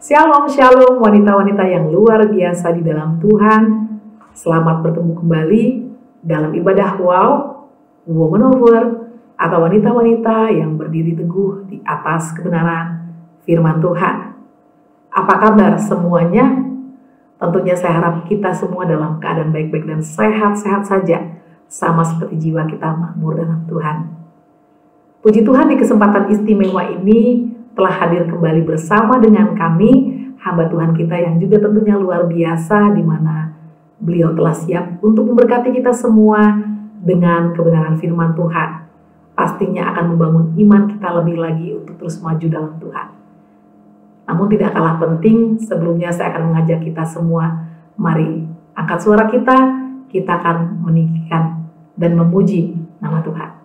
Shalom, shalom wanita-wanita yang luar biasa di dalam Tuhan. Selamat bertemu kembali dalam ibadah Wow, Woman of Word, atau wanita-wanita yang berdiri teguh di atas kebenaran firman Tuhan. Apa kabar semuanya? Tentunya saya harap kita semua dalam keadaan baik-baik dan sehat-sehat saja, sama seperti jiwa kita makmur dalam Tuhan. Puji Tuhan, di kesempatan istimewa ini telah hadir kembali bersama dengan kami, hamba Tuhan kita yang juga tentunya luar biasa, di mana beliau telah siap untuk memberkati kita semua dengan kebenaran firman Tuhan. Pastinya akan membangun iman kita lebih lagi untuk terus maju dalam Tuhan. Namun tidak kalah penting, sebelumnya saya akan mengajak kita semua, mari angkat suara kita akan meninggikan dan memuji nama Tuhan.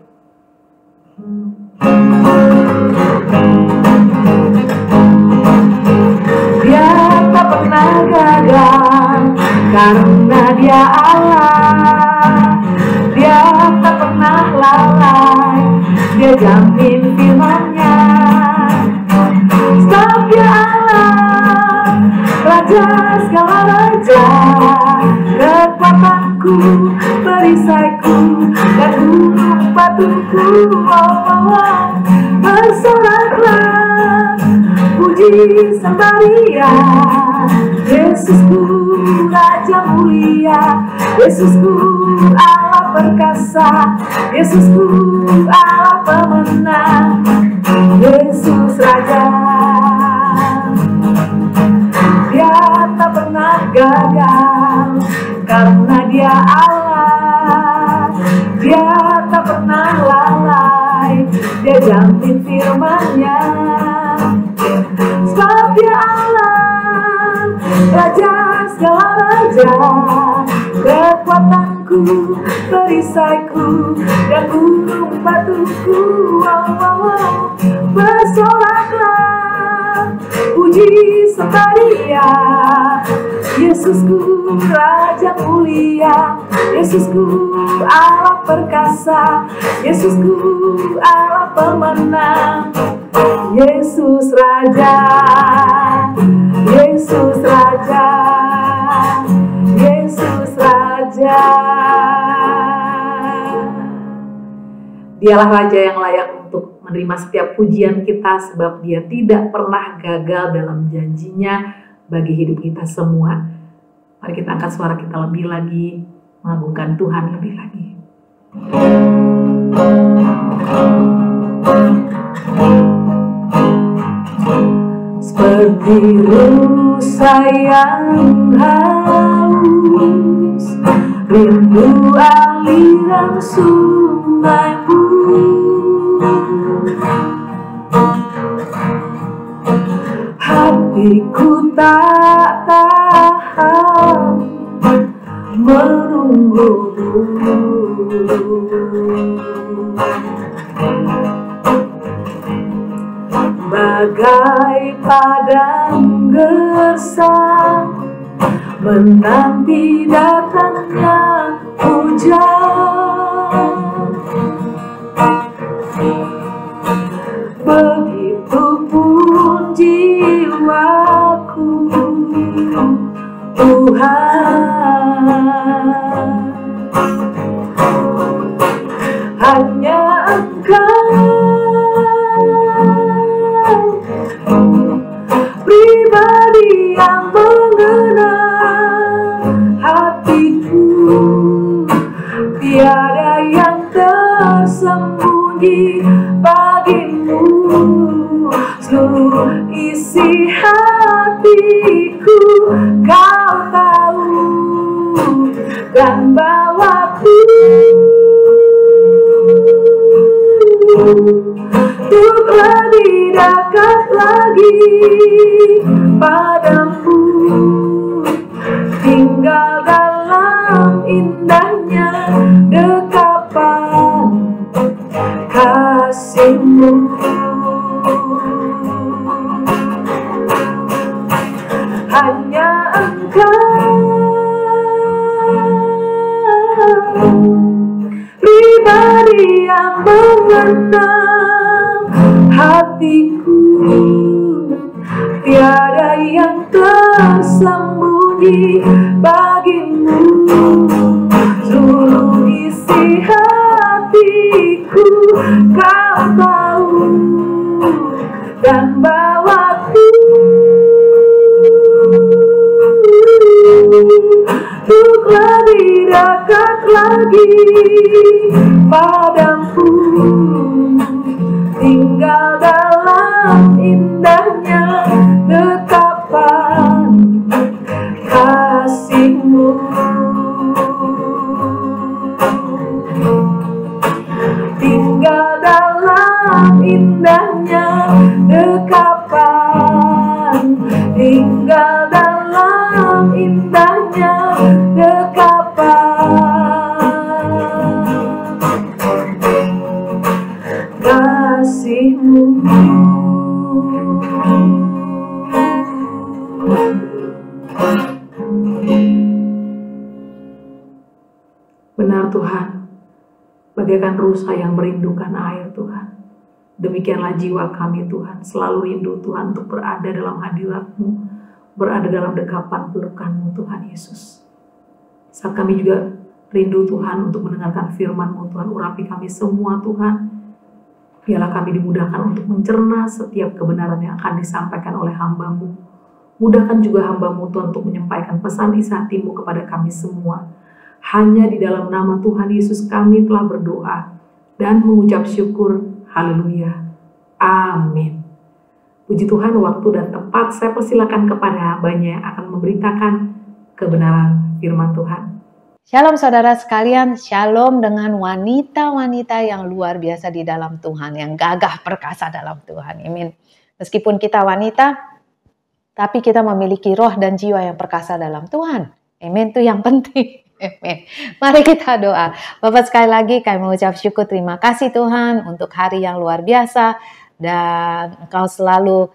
Dia tak pernah gagal karena dia Allah. Dia tak pernah lalai, dia jamin firman-Nya. Sebab dia Allah, Raja segala raja, kekuatanku, perisaiku, dan gunung batuku. Bersoraklah, puji sembah Dia, Yesusku Raja mulia, Yesusku Allah perkasa, Yesusku Allah pemenang, Yesus Raja. Dia tak pernah gagal karena Dia Allah. Dia tak pernah lalai, Dia jamin firman-Nya. Sebab Dia Allah, Raja segala raja, kekuatanku, perisaiku, dan gunung batuku. Bersoraklah, puji sembah Dia, Yesusku Raja mulia, Yesusku Allah perkasa, Yesusku Allah pemenang, Yesus Raja, Yesus Raja, Yesus Raja. Dialah Raja yang layak untuk menerima setiap pujian kita, sebab Dia tidak pernah gagal dalam janjinya bagi hidup kita semua. Mari kita angkat suara kita lebih lagi, mengagungkan Tuhan lebih lagi. Seperti rusa yang haus, rindu aliran sungaimu. Hatiku tak tahan menunggumu. Bagai padang gersang menanti datangnya hujan, begitupun jiwaku, Tuhan. Hanya Engkau pribadi yang mengenal hatiku, tiada yang tersembunyi bagimu. Seluruh isi hatiku Kau tahu, dan bawaku untuk lebih dekat lagi padamu, tinggal dalam indahnya dekapan kasih-Mu. Hanya Engkau pribadi yang mengenal hatiku, tiada yang tersembunyi bagimu. Seluruh isi hatiku Kau tahu, dan bawaku untuk lebih dekat lagi padamu, tinggal dalam indahnya dekapan kasih-Mu. Tinggal dalam indahnya dekapan, tinggal dalam indahnya dekapan kasih-Mu. Benar Tuhan, bagaikan rusa yang merindukan air Tuhan. Demikianlah jiwa kami Tuhan, selalu rindu Tuhan untuk berada dalam hadirat-Mu, berada dalam dekapan pelukan-Mu Tuhan Yesus. Saat kami juga rindu Tuhan untuk mendengarkan firman-Mu Tuhan, urapi kami semua Tuhan. Biarlah kami dimudahkan untuk mencerna setiap kebenaran yang akan disampaikan oleh hamba-Mu. Mudahkan juga hamba-Mu Tuhan untuk menyampaikan pesan isi hati-Mu kepada kami semua. Hanya di dalam nama Tuhan Yesus kami telah berdoa dan mengucap syukur. Haleluya. Amin. Puji Tuhan, waktu dan tempat saya persilakan kepada hambanya yang akan memberitakan kebenaran firman Tuhan. Shalom saudara sekalian, shalom dengan wanita-wanita yang luar biasa di dalam Tuhan, yang gagah perkasa dalam Tuhan. Amin. Meskipun kita wanita, tapi kita memiliki roh dan jiwa yang perkasa dalam Tuhan. Amin, itu yang penting. Amin. Mari kita doa. Bapak, sekali lagi kami mengucap syukur, terima kasih Tuhan untuk hari yang luar biasa, dan Engkau selalu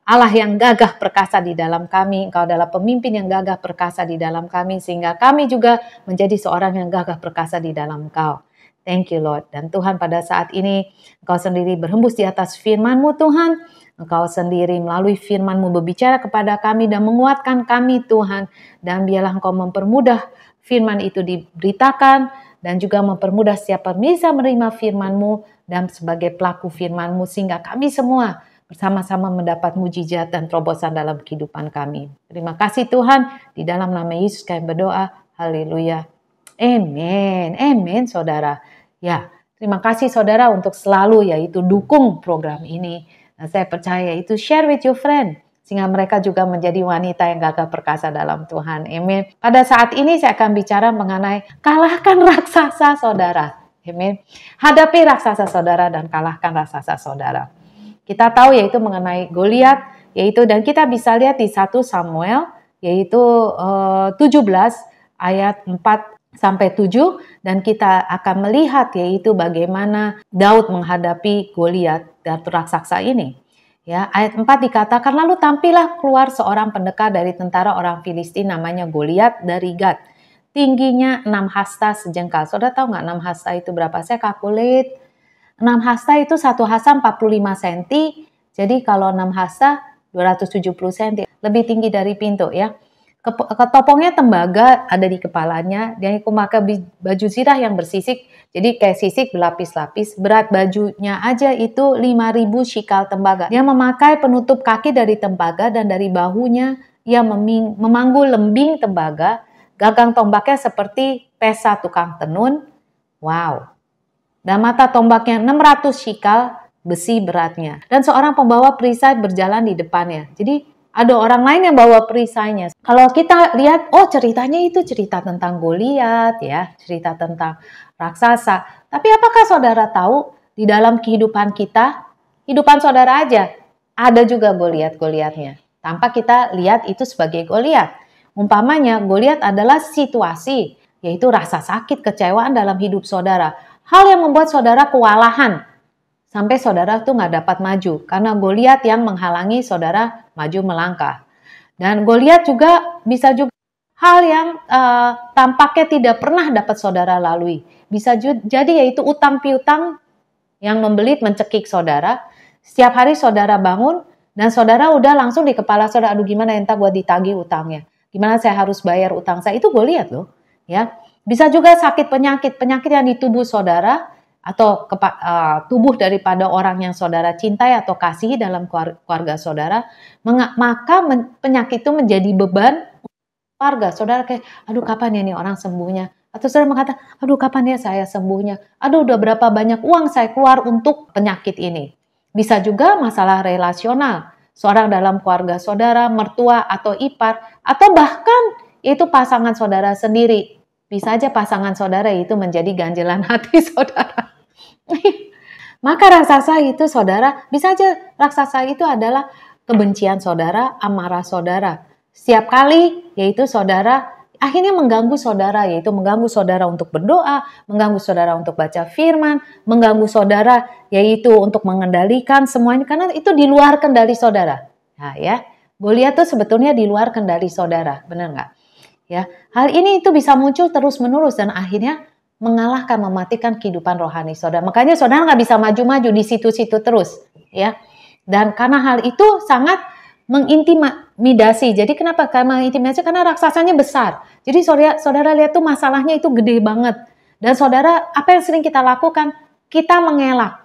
Allah yang gagah perkasa di dalam kami. Engkau adalah pemimpin yang gagah perkasa di dalam kami, sehingga kami juga menjadi seorang yang gagah perkasa di dalam Engkau. Thank you Lord. Dan Tuhan, pada saat ini Engkau sendiri berhembus di atas firman-Mu Tuhan. Engkau sendiri melalui firman-Mu berbicara kepada kami dan menguatkan kami Tuhan. Dan biarlah Engkau mempermudah firman itu diberitakan dan juga mempermudah setiap pemirsa menerima firman-Mu dan sebagai pelaku firman-Mu, sehingga kami semua bersama-sama mendapat mujizat dan terobosan dalam kehidupan kami. Terima kasih Tuhan, di dalam nama Yesus kami berdoa. Haleluya. Amin. Amin saudara. Ya, terima kasih saudara untuk selalu yaitu dukung program ini. Dan saya percaya itu share with your friend, sehingga mereka juga menjadi wanita yang gagah perkasa dalam Tuhan. Amin. Pada saat ini saya akan bicara mengenai kalahkan raksasa saudara. Amin. Hadapi raksasa saudara dan kalahkan raksasa saudara. Kita tahu yaitu mengenai Goliat, yaitu dan kita bisa lihat di 1 Samuel yaitu 17 ayat 4 sampai 7, dan kita akan melihat yaitu bagaimana Daud menghadapi Goliat dan raksasa ini. Ya, ayat 4 dikatakan, lalu tampillah keluar seorang pendekar dari tentara orang Filistin namanya Goliat dari Gat. Tingginya 6 hasta sejengkal. Saudara tahu nggak 6 hasta itu berapa? Saya kalkulit. 6 hasta itu 1 hasta 45 cm. Jadi kalau 6 hasta 270 cm. Lebih tinggi dari pintu ya. Ketopongnya tembaga ada di kepalanya. Dia memakai baju zirah yang bersisik. Jadi kayak sisik berlapis-lapis. Berat bajunya aja itu 5.000 shikal tembaga. Dia memakai penutup kaki dari tembaga, dan dari bahunya ia memanggul lembing tembaga. Gagang tombaknya seperti pesa tukang tenun. Wow. Dan mata tombaknya 600 shikal besi beratnya. Dan seorang pembawa perisai berjalan di depannya. Jadi ada orang lain yang bawa perisainya. Kalau kita lihat, oh ceritanya itu cerita tentang Goliat ya, cerita tentang raksasa. Tapi apakah saudara tahu di dalam kehidupan kita, kehidupan saudara aja, ada juga Goliat-Goliatnya. Tanpa kita lihat itu sebagai Goliat. Umpamanya Goliat adalah situasi, yaitu rasa sakit, kecewaan dalam hidup saudara. Hal yang membuat saudara kewalahan. Sampai saudara tuh nggak dapat maju. Karena Goliat yang menghalangi saudara maju melangkah. Dan Goliat juga bisa juga hal yang tampaknya tidak pernah dapat saudara lalui. Bisa jadi yaitu utang piutang yang membelit mencekik saudara. Setiap hari saudara bangun, Dan saudara udah langsung di kepala saudara, aduh gimana entar gue ditagih utangnya. Gimana saya harus bayar utang saya. Itu Goliat loh. Ya, bisa juga sakit penyakit yang di tubuh saudara atau tubuh daripada orang yang saudara cintai atau kasihi dalam keluarga saudara. Maka penyakit itu menjadi beban keluarga. Saudara kayak, aduh kapan ya nih orang sembuhnya? Atau saudara mengatakan, aduh kapan ya saya sembuhnya? Aduh udah berapa banyak uang saya keluar untuk penyakit ini. Bisa juga masalah relasional. Seorang dalam keluarga saudara, mertua atau ipar, atau bahkan itu pasangan saudara sendiri. Bisa aja pasangan saudara itu menjadi ganjelan hati saudara. Maka raksasa itu saudara, bisa aja raksasa itu adalah kebencian saudara, amarah saudara. Setiap kali yaitu saudara akhirnya mengganggu saudara, yaitu mengganggu saudara untuk berdoa, mengganggu saudara untuk baca firman, mengganggu saudara yaitu untuk mengendalikan semuanya, karena itu di luar kendali saudara. Nah ya, Goliat itu sebetulnya di luar kendali saudara, benar nggak? Ya, hal ini itu bisa muncul terus menerus dan akhirnya mengalahkan, mematikan kehidupan rohani saudara. Makanya saudara nggak bisa maju-maju di situ-situ terus, ya. Dan karena hal itu sangat mengintimidasi. Jadi kenapa? Karena intimidasi, karena raksasanya besar. Jadi saudara lihat tuh masalahnya itu gede banget. Dan saudara, apa yang sering kita lakukan? Kita mengelak.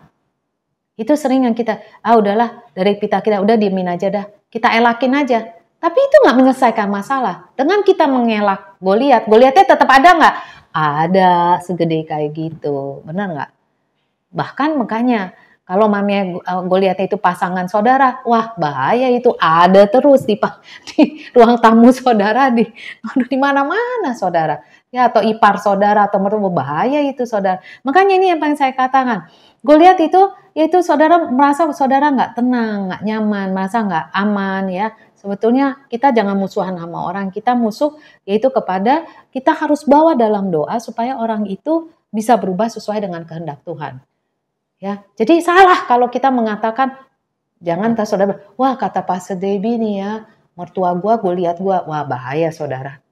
Itu sering yang kita, udahlah dari kita udah diemin aja dah. Kita elakin aja. Tapi itu nggak menyelesaikan masalah. Dengan kita mengelak Goliatnya tetap ada nggak? Ada, segede kayak gitu. Benar nggak? Bahkan makanya, kalau mamanya Goliatnya itu pasangan saudara, wah bahaya itu, ada terus di ruang tamu saudara, di mana-mana saudara. Ya, atau ipar saudara, atau mertua, bahaya itu saudara. Makanya ini yang paling saya katakan, Goliat itu, yaitu saudara merasa saudara nggak tenang, nggak nyaman, merasa nggak aman ya. Sebetulnya kita jangan musuhan sama orang, kita musuh yaitu kepada, kita harus bawa dalam doa supaya orang itu bisa berubah sesuai dengan kehendak Tuhan. Ya, jadi salah kalau kita mengatakan, jangan saudara, wah kata Pastor Debbie nih ya, mertua gua lihat gua, wah bahaya saudara.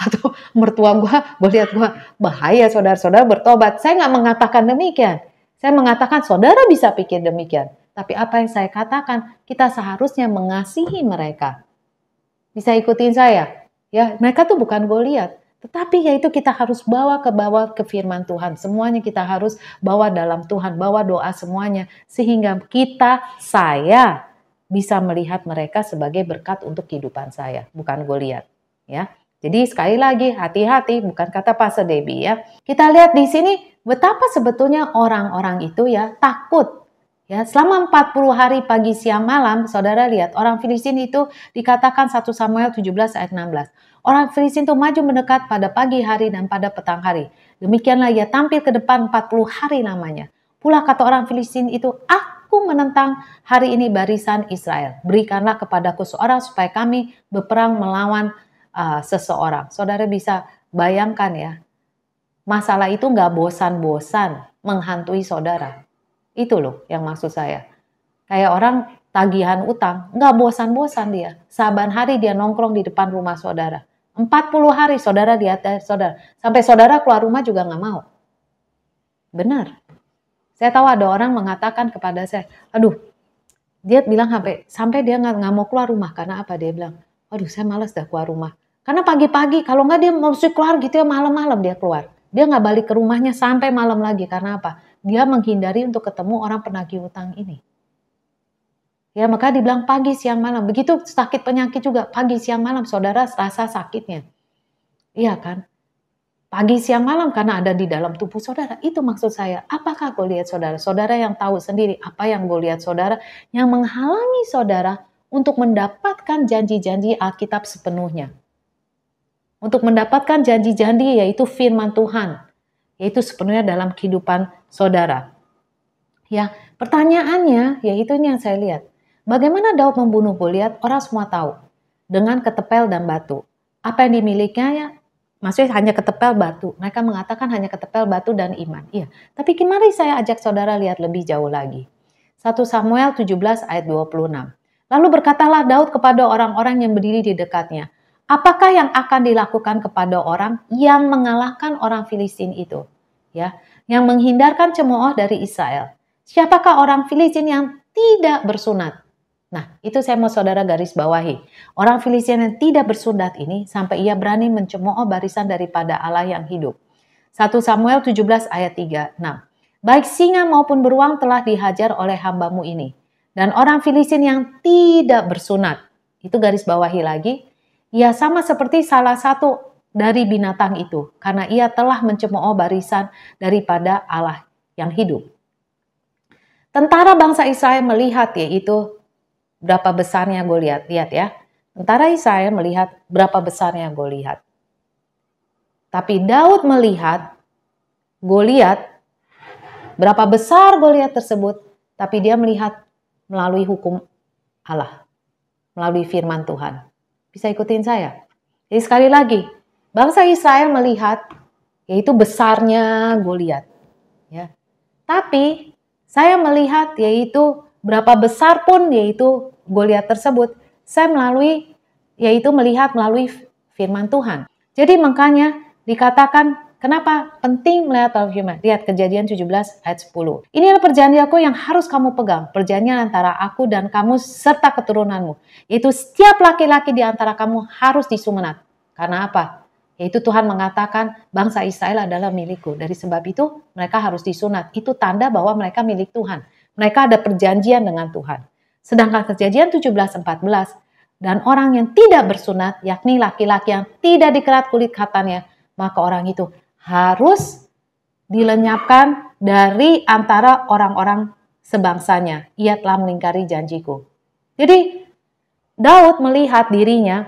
Atau mertua gua lihat gua, bahaya saudara bertobat. Saya nggak mengatakan demikian. Saya mengatakan saudara bisa pikir demikian. Tapi apa yang saya katakan, kita seharusnya mengasihi mereka. Bisa ikutin saya? Ya, mereka tuh bukan Goliat. Tetapi yaitu kita harus bawa ke firman Tuhan. Semuanya kita harus bawa dalam Tuhan, bawa doa semuanya. Sehingga saya bisa melihat mereka sebagai berkat untuk kehidupan saya. Bukan Goliat. Ya. Jadi sekali lagi hati-hati, bukan kata Pastor Debbie ya. Kita lihat di sini betapa sebetulnya orang-orang itu ya takut. Ya, selama 40 hari pagi siang malam, saudara lihat orang Filistin itu dikatakan 1 Samuel 17 ayat 16. Orang Filistin itu maju mendekat pada pagi hari dan pada petang hari. Demikianlah ia tampil ke depan 40 hari lamanya. Pula kata orang Filistin itu, aku menentang hari ini barisan Israel. Berikanlah kepadaku seorang supaya kami berperang melawan seseorang. Saudara bisa bayangkan ya, masalah itu nggak bosan-bosan menghantui saudara. Itu loh yang maksud saya. Kayak orang tagihan utang, nggak bosan-bosan dia. Saban hari dia nongkrong di depan rumah saudara. 40 hari saudara di atas saudara. Sampai saudara keluar rumah juga nggak mau. Benar. Saya tahu ada orang mengatakan kepada saya, aduh, dia bilang sampai dia nggak mau keluar rumah. Karena apa? Dia bilang, aduh saya malas dah keluar rumah. Karena pagi-pagi, kalau nggak dia mesti keluar gitu ya, malam-malam dia keluar. Dia nggak balik ke rumahnya sampai malam lagi. Karena apa? Dia menghindari untuk ketemu orang penagih utang ini. Ya, maka dibilang pagi, siang, malam. Begitu sakit penyakit juga, pagi, siang, malam. Saudara rasa sakitnya. Iya kan? Pagi, siang, malam karena ada di dalam tubuh saudara. Itu maksud saya. Apakah Goliat saudara? Saudara yang tahu sendiri apa yang Goliat saudara yang menghalangi saudara untuk mendapatkan janji-janji Alkitab sepenuhnya. Untuk mendapatkan janji-janji yaitu firman Tuhan. Yaitu sepenuhnya dalam kehidupan saudara. Ya, pertanyaannya yaitu ini yang saya lihat. Bagaimana Daud membunuh Goliat? Orang semua tahu. Dengan ketepel dan batu. Apa yang dimilikinya? Maksudnya hanya ketepel batu. Mereka mengatakan hanya ketepel batu dan iman. Iya. Tapi mari saya ajak saudara lihat lebih jauh lagi. 1 Samuel 17 ayat 26. Lalu berkatalah Daud kepada orang-orang yang berdiri di dekatnya. Apakah yang akan dilakukan kepada orang yang mengalahkan orang Filistin itu? Ya, yang menghindarkan cemooh dari Israel. Siapakah orang Filistin yang tidak bersunat? Nah, itu saya mau saudara garis bawahi. Orang Filistin yang tidak bersunat ini sampai ia berani mencemooh barisan daripada Allah yang hidup. 1 Samuel 17 ayat 3-6. Baik singa maupun beruang telah dihajar oleh hambamu ini. Dan orang Filistin yang tidak bersunat, itu garis bawahi lagi, ia sama seperti salah satu dari binatang itu, karena ia telah mencemooh barisan daripada Allah yang hidup. Tentara bangsa Israel melihat, yaitu berapa besarnya Goliat. Lihat ya, tentara Israel melihat berapa besarnya Goliat. Tapi Daud melihat Goliat, berapa besar Goliat tersebut, tapi dia melihat melalui hukum Allah, melalui firman Tuhan. Bisa ikutin saya? Jadi sekali lagi, bangsa Israel melihat yaitu besarnya Goliat, ya. Tapi saya melihat yaitu berapa besar pun yaitu Goliat tersebut, saya melihat melalui firman Tuhan. Jadi makanya dikatakan kenapa penting melihat melalui firman. Lihat Kejadian 17 ayat 10. Inilah perjanjianku yang harus kamu pegang, perjanjian antara aku dan kamu serta keturunanmu. Yaitu setiap laki-laki di antara kamu harus disumenat. Karena apa? Yaitu Tuhan mengatakan bangsa Israel adalah milikku. Dari sebab itu mereka harus disunat. Itu tanda bahwa mereka milik Tuhan. Mereka ada perjanjian dengan Tuhan. Sedangkan Kejadian 17:14, dan orang yang tidak bersunat, yakni laki-laki yang tidak dikerat kulit khatannya, maka orang itu harus dilenyapkan dari antara orang-orang sebangsanya. Ia telah melingkari janjiku. Jadi Daud melihat dirinya,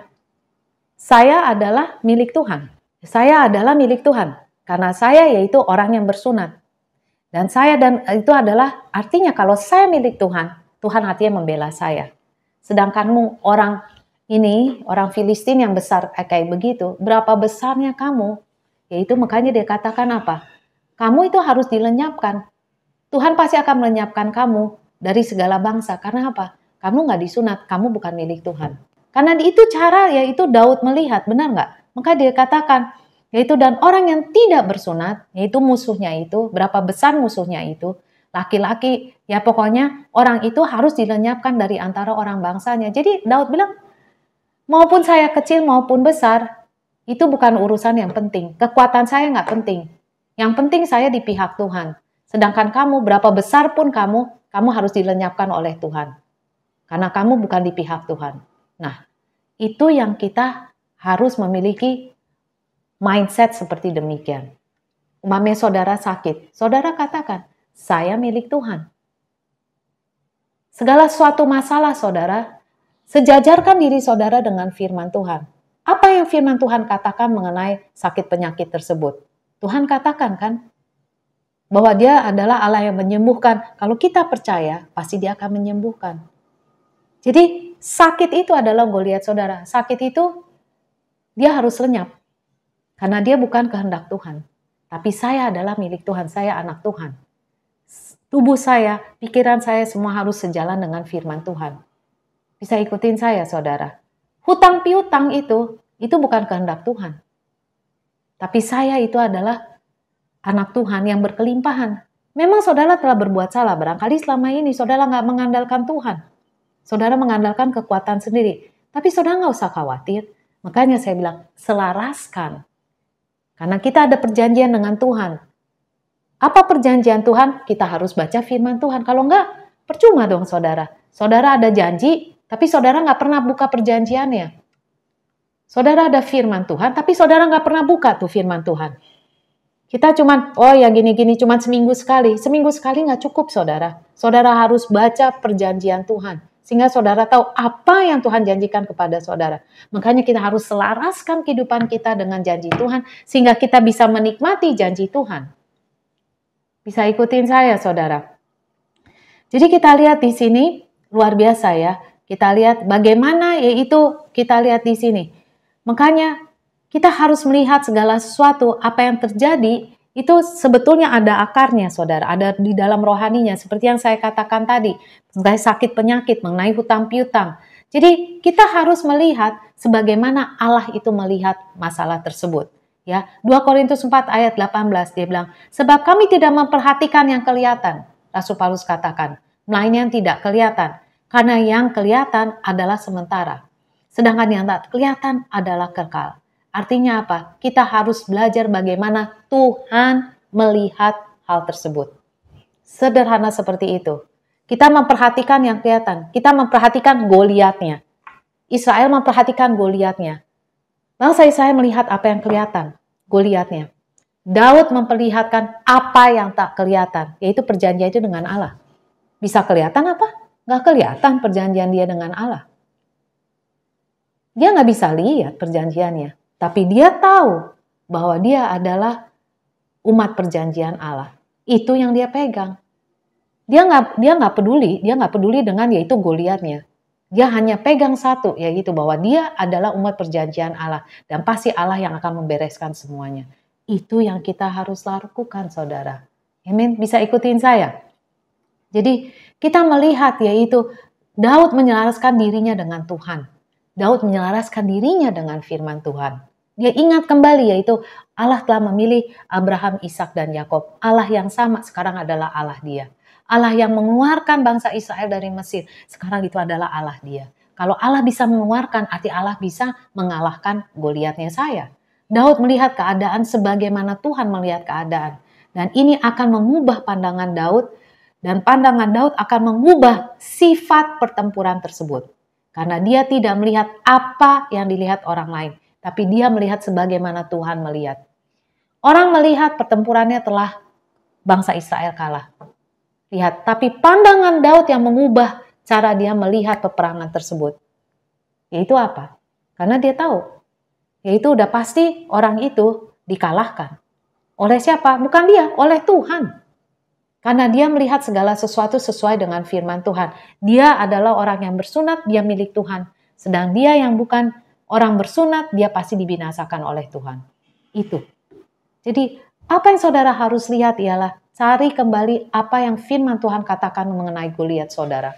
saya adalah milik Tuhan. Saya adalah milik Tuhan. Karena saya yaitu orang yang bersunat. Dan itu adalah artinya kalau saya milik Tuhan, Tuhan hatinya membela saya. Sedangkanmu orang Filistin yang besar kayak begitu, berapa besarnya kamu? Yaitu makanya dia katakan apa? Kamu itu harus dilenyapkan. Tuhan pasti akan melenyapkan kamu dari segala bangsa. Karena apa? Kamu nggak disunat, kamu bukan milik Tuhan. Karena itu cara yaitu Daud melihat, benar nggak? Maka dia katakan, yaitu dan orang yang tidak bersunat, yaitu musuhnya itu, berapa besar musuhnya itu, laki-laki, ya pokoknya orang itu harus dilenyapkan dari antara orang bangsanya. Jadi Daud bilang, maupun saya kecil maupun besar, itu bukan urusan yang penting. Kekuatan saya nggak penting. Yang penting saya di pihak Tuhan. Sedangkan kamu, berapa besar pun kamu harus dilenyapkan oleh Tuhan. Karena kamu bukan di pihak Tuhan. Nah, itu yang kita harus memiliki mindset seperti demikian. Umpamanya saudara sakit, saudara katakan, saya milik Tuhan. Segala suatu masalah saudara, sejajarkan diri saudara dengan firman Tuhan. Apa yang firman Tuhan katakan mengenai sakit penyakit tersebut? Tuhan katakan kan, bahwa dia adalah Allah yang menyembuhkan. Kalau kita percaya, pasti dia akan menyembuhkan. Jadi sakit itu adalah Goliat saudara. Sakit itu dia harus lenyap. Karena dia bukan kehendak Tuhan. Tapi saya adalah milik Tuhan, saya anak Tuhan. Tubuh saya, pikiran saya semua harus sejalan dengan firman Tuhan. Bisa ikutin saya saudara. Hutang piutang itu bukan kehendak Tuhan. Tapi saya itu adalah anak Tuhan yang berkelimpahan. Memang saudara telah berbuat salah. Barangkali selama ini saudara nggak mengandalkan Tuhan. Saudara mengandalkan kekuatan sendiri. Tapi saudara nggak usah khawatir. Makanya saya bilang, selaraskan. Karena kita ada perjanjian dengan Tuhan. Apa perjanjian Tuhan? Kita harus baca firman Tuhan. Kalau enggak, percuma dong saudara. Saudara ada janji, tapi saudara nggak pernah buka perjanjiannya. Saudara ada firman Tuhan, tapi saudara nggak pernah buka tuh firman Tuhan. Kita cuman, gini-gini, cuman seminggu sekali. Seminggu sekali nggak cukup saudara. Saudara harus baca perjanjian Tuhan. Sehingga saudara tahu apa yang Tuhan janjikan kepada saudara. Makanya kita harus selaraskan kehidupan kita dengan janji Tuhan. Sehingga kita bisa menikmati janji Tuhan. Bisa ikutin saya saudara. Jadi kita lihat di sini, luar biasa ya. Kita lihat bagaimana yaitu kita lihat di sini. Makanya kita harus melihat segala sesuatu, apa yang terjadi, itu sebetulnya ada akarnya saudara, ada di dalam rohaninya. Seperti yang saya katakan tadi, mengenai sakit penyakit, mengenai hutang piutang. Jadi kita harus melihat sebagaimana Allah itu melihat masalah tersebut. Ya, 2 Korintus 4 ayat 18 dia bilang, sebab kami tidak memperhatikan yang kelihatan. Rasul Paulus katakan, melainkan yang tidak kelihatan. Karena yang kelihatan adalah sementara. Sedangkan yang tak kelihatan adalah kekal. Artinya apa? Kita harus belajar bagaimana Tuhan melihat hal tersebut. Sederhana seperti itu. Kita memperhatikan yang kelihatan. Kita memperhatikan Goliatnya. Israel memperhatikan Goliatnya. Bangsa Israel melihat apa yang kelihatan, Goliatnya. Daud memperlihatkan apa yang tak kelihatan, yaitu perjanjian itu dengan Allah. Bisa kelihatan apa? Nggak kelihatan perjanjian dia dengan Allah. Dia nggak bisa lihat perjanjiannya, tapi dia tahu bahwa dia adalah umat perjanjian Allah. Itu yang dia pegang. Dia nggak peduli dengan yaitu Goliatnya. Dia hanya pegang satu, yaitu bahwa dia adalah umat perjanjian Allah. Dan pasti Allah yang akan membereskan semuanya. Itu yang kita harus lakukan, saudara. Amin. Bisa ikutin saya? Jadi kita melihat yaitu Daud menyelaraskan dirinya dengan Tuhan. Daud menyelaraskan dirinya dengan firman Tuhan. Dia ingat kembali yaitu Allah telah memilih Abraham, Ishak, dan Yakub. Allah yang sama sekarang adalah Allah dia. Allah yang mengeluarkan bangsa Israel dari Mesir, sekarang itu adalah Allah dia. Kalau Allah bisa mengeluarkan, arti Allah bisa mengalahkan Goliatnya saya. Daud melihat keadaan sebagaimana Tuhan melihat keadaan. Dan ini akan mengubah pandangan Daud, dan pandangan Daud akan mengubah sifat pertempuran tersebut. Karena dia tidak melihat apa yang dilihat orang lain, tapi dia melihat sebagaimana Tuhan melihat. Orang melihat pertempurannya telah bangsa Israel kalah. Lihat, tapi pandangan Daud yang mengubah cara dia melihat peperangan tersebut. Yaitu apa? Karena dia tahu, yaitu udah pasti orang itu dikalahkan. Oleh siapa? Bukan dia, oleh Tuhan. Karena dia melihat segala sesuatu sesuai dengan firman Tuhan. Dia adalah orang yang bersunat, dia milik Tuhan. Sedang dia yang bukan orang bersunat, dia pasti dibinasakan oleh Tuhan. Itu. Jadi, apa yang saudara harus lihat ialah cari kembali apa yang firman Tuhan katakan mengenai Goliat saudara.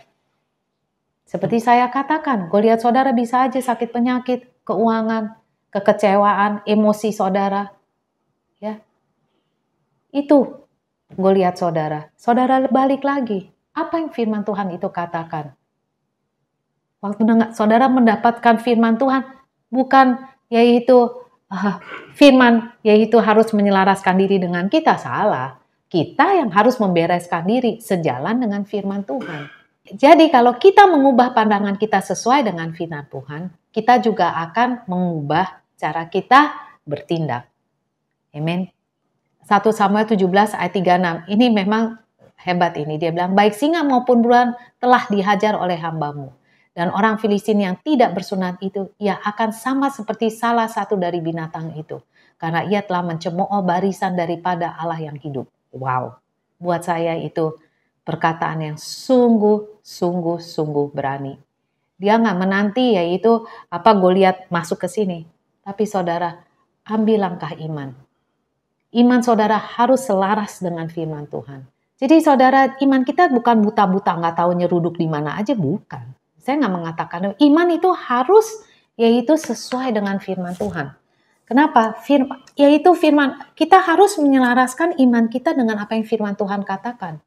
Seperti saya katakan, Goliat saudara bisa aja sakit penyakit, keuangan, kekecewaan, emosi saudara. Ya. Itu Goliat saudara. Saudara balik lagi. Apa yang firman Tuhan itu katakan? Waktu saudara mendapatkan firman Tuhan, bukan yaitu firman yaitu harus menyelaraskan diri dengan kita, salah. Kita yang harus membereskan diri sejalan dengan firman Tuhan. Jadi kalau kita mengubah pandangan kita sesuai dengan firman Tuhan, kita juga akan mengubah cara kita bertindak. Amin. 1 Samuel 17 ayat 36. Ini memang hebat ini. Dia bilang, baik singa maupun bulan telah dihajar oleh hambamu. Dan orang Filistin yang tidak bersunat itu, ia akan sama seperti salah satu dari binatang itu. Karena ia telah mencemooh barisan daripada Allah yang hidup. Wow, buat saya itu perkataan yang sungguh berani. Dia nggak menanti yaitu Goliat masuk ke sini. Tapi saudara, ambil langkah iman. Iman saudara harus selaras dengan firman Tuhan. Jadi saudara, iman kita bukan buta-buta nggak tahu nyeruduk di mana aja, bukan. Saya nggak mengatakan iman itu harus yaitu sesuai dengan firman Tuhan. Kenapa? Yaitu firman, kita harus menyelaraskan iman kita dengan apa yang firman Tuhan katakan.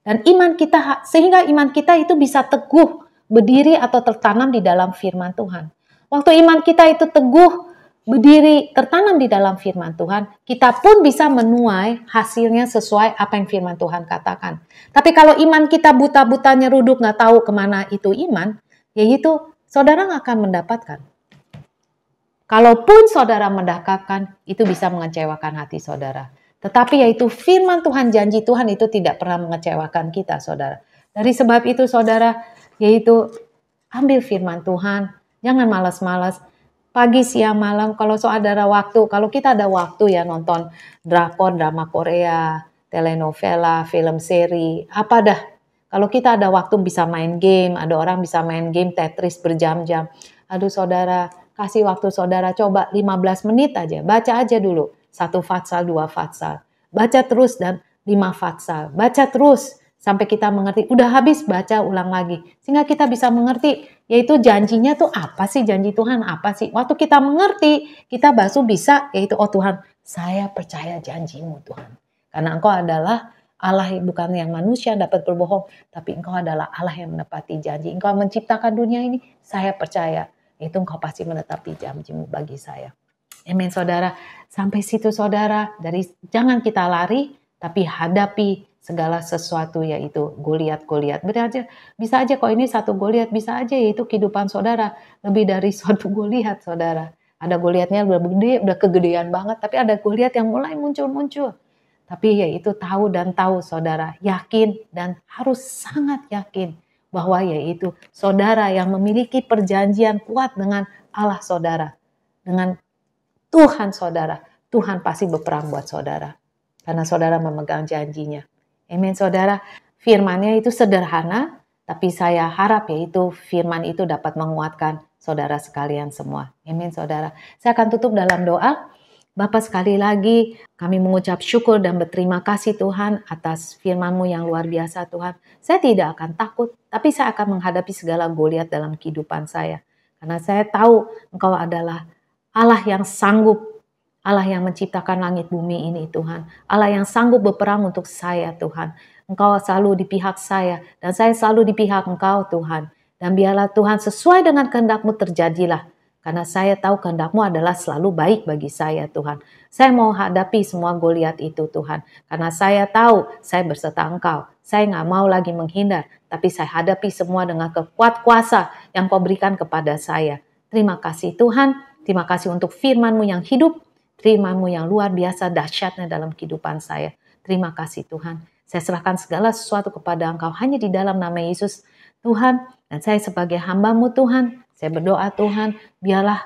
Dan iman kita, sehingga iman kita itu bisa teguh, berdiri atau tertanam di dalam firman Tuhan. Waktu iman kita itu teguh, berdiri, tertanam di dalam firman Tuhan, kita pun bisa menuai hasilnya sesuai apa yang firman Tuhan katakan. Tapi kalau iman kita buta-buta nyeruduk, nggak tahu kemana itu iman, yaitu saudara nggak akan mendapatkan. Kalaupun saudara mendapatkan, itu bisa mengecewakan hati saudara. Tetapi yaitu firman Tuhan, janji Tuhan itu tidak pernah mengecewakan kita, saudara. Dari sebab itu, saudara, yaitu ambil firman Tuhan, jangan malas-malas. Pagi, siang, malam, kalau saudara waktu, kalau kita ada waktu ya nonton drakor, drama Korea, telenovela, film seri, apa dah. Kalau kita ada waktu bisa main game, ada orang bisa main game Tetris berjam-jam. Aduh saudara, kasih waktu saudara coba 15 menit aja, baca aja dulu. 1 fatsal, 2 fatsal. Baca terus dan 5 fatsal. Baca terus sampai kita mengerti. Udah habis, baca ulang lagi. Sehingga kita bisa mengerti, yaitu janjinya tuh apa sih, janji Tuhan apa sih. Waktu kita mengerti, kita baru bisa, yaitu oh Tuhan, saya percaya janjimu Tuhan. Karena Engkau adalah Allah bukan yang manusia dapat berbohong, tapi Engkau adalah Allah yang menepati janji. Engkau menciptakan dunia ini, saya percaya itu Engkau pasti menetapi janji-Mu bagi saya. Amin saudara. Sampai situ saudara, jangan kita lari, tapi hadapi segala sesuatu yaitu Goliat. Bisa aja kok ini satu Goliat, bisa aja yaitu kehidupan saudara lebih dari suatu Goliat saudara. Ada Goliatnya udah gede, udah kegedean banget, tapi ada Goliat yang mulai muncul. Tapi yaitu tahu saudara, yakin dan harus sangat yakin bahwa yaitu saudara yang memiliki perjanjian kuat dengan Allah saudara, dengan Tuhan saudara. Tuhan pasti berperang buat saudara, karena saudara memegang janjinya. Amin saudara. Firman-Nya itu sederhana, tapi saya harap yaitu firman itu dapat menguatkan saudara sekalian semua. Amin saudara. Saya akan tutup dalam doa. Bapa, sekali lagi kami mengucap syukur dan berterima kasih Tuhan atas firman-Mu yang luar biasa Tuhan. Saya tidak akan takut, tapi saya akan menghadapi segala Goliat dalam kehidupan saya. Karena saya tahu Engkau adalah Allah yang sanggup, Allah yang menciptakan langit bumi ini Tuhan. Allah yang sanggup berperang untuk saya Tuhan. Engkau selalu di pihak saya dan saya selalu di pihak Engkau Tuhan. Dan biarlah Tuhan sesuai dengan kehendak-Mu terjadilah. Karena saya tahu kehendak-Mu adalah selalu baik bagi saya Tuhan. Saya mau hadapi semua Goliat itu Tuhan. Karena saya tahu saya berserta Engkau. Saya nggak mau lagi menghindar. Tapi saya hadapi semua dengan kekuatan kuasa yang Kau berikan kepada saya. Terima kasih Tuhan. Terima kasih untuk firman-Mu yang hidup. Firman-Mu yang luar biasa dahsyatnya dalam kehidupan saya. Terima kasih Tuhan. Saya serahkan segala sesuatu kepada Engkau hanya di dalam nama Yesus Tuhan. Dan saya sebagai hamba-Mu Tuhan, saya berdoa Tuhan, biarlah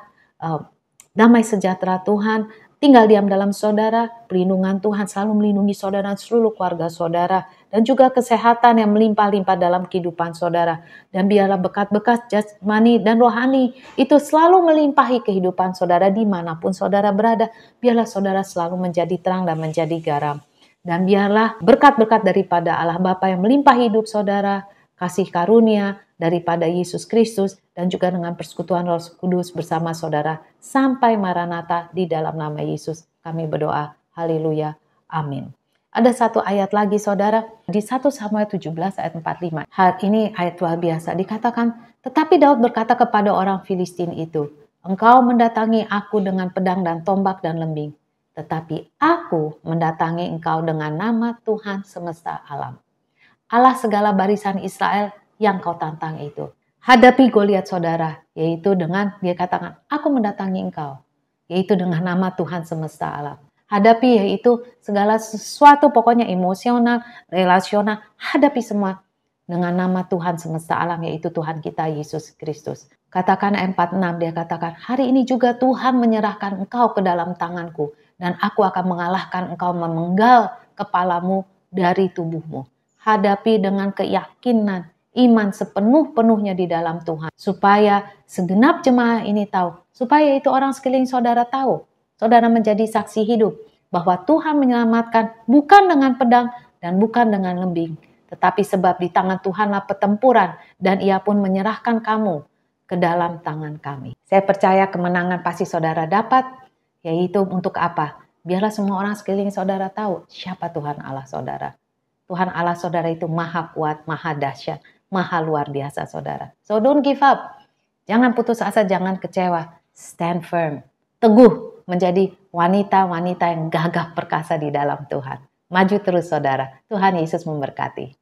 damai sejahtera Tuhan tinggal diam dalam saudara, perlindungan Tuhan selalu melindungi saudara dan seluruh keluarga saudara, dan juga kesehatan yang melimpah-limpah dalam kehidupan saudara. Dan biarlah berkat-berkat jasmani dan rohani itu selalu melimpahi kehidupan saudara dimanapun saudara berada. Biarlah saudara selalu menjadi terang dan menjadi garam. Dan biarlah berkat-berkat daripada Allah Bapa yang melimpah hidup saudara, kasih karunia daripada Yesus Kristus, dan juga dengan persekutuan Roh Kudus bersama saudara sampai Maranatha di dalam nama Yesus. Kami berdoa, haleluya, amin. Ada satu ayat lagi saudara, di 1 Samuel 17 ayat 45. Hari ini ayat luar biasa, dikatakan, tetapi Daud berkata kepada orang Filistin itu, engkau mendatangi aku dengan pedang dan tombak dan lembing, tetapi aku mendatangi engkau dengan nama Tuhan semesta alam, Allah segala barisan Israel yang kau tantang itu. Hadapi Goliat saudara, yaitu dengan dia katakan, aku mendatangi engkau, yaitu dengan nama Tuhan semesta alam. Hadapi yaitu segala sesuatu, pokoknya emosional, relasional, hadapi semua dengan nama Tuhan semesta alam, yaitu Tuhan kita Yesus Kristus. Katakan ayat 46, dia katakan, hari ini juga Tuhan menyerahkan engkau ke dalam tanganku, dan aku akan mengalahkan engkau, memenggal kepalamu dari tubuhmu. Hadapi dengan keyakinan, iman sepenuh-penuhnya di dalam Tuhan. Supaya segenap jemaah ini tahu. Supaya itu orang sekeliling saudara tahu. Saudara menjadi saksi hidup. Bahwa Tuhan menyelamatkan bukan dengan pedang dan bukan dengan lembing. Tetapi sebab di tangan Tuhanlah pertempuran. Dan Ia pun menyerahkan kamu ke dalam tangan kami. Saya percaya kemenangan pasti saudara dapat. Yaitu untuk apa? Biarlah semua orang sekeliling saudara tahu siapa Tuhan Allah saudara. Tuhan Allah saudara itu maha kuat, maha dahsyat, maha luar biasa saudara. So don't give up. Jangan putus asa, jangan kecewa. Stand firm. Teguh menjadi wanita-wanita yang gagah perkasa di dalam Tuhan. Maju terus saudara. Tuhan Yesus memberkati.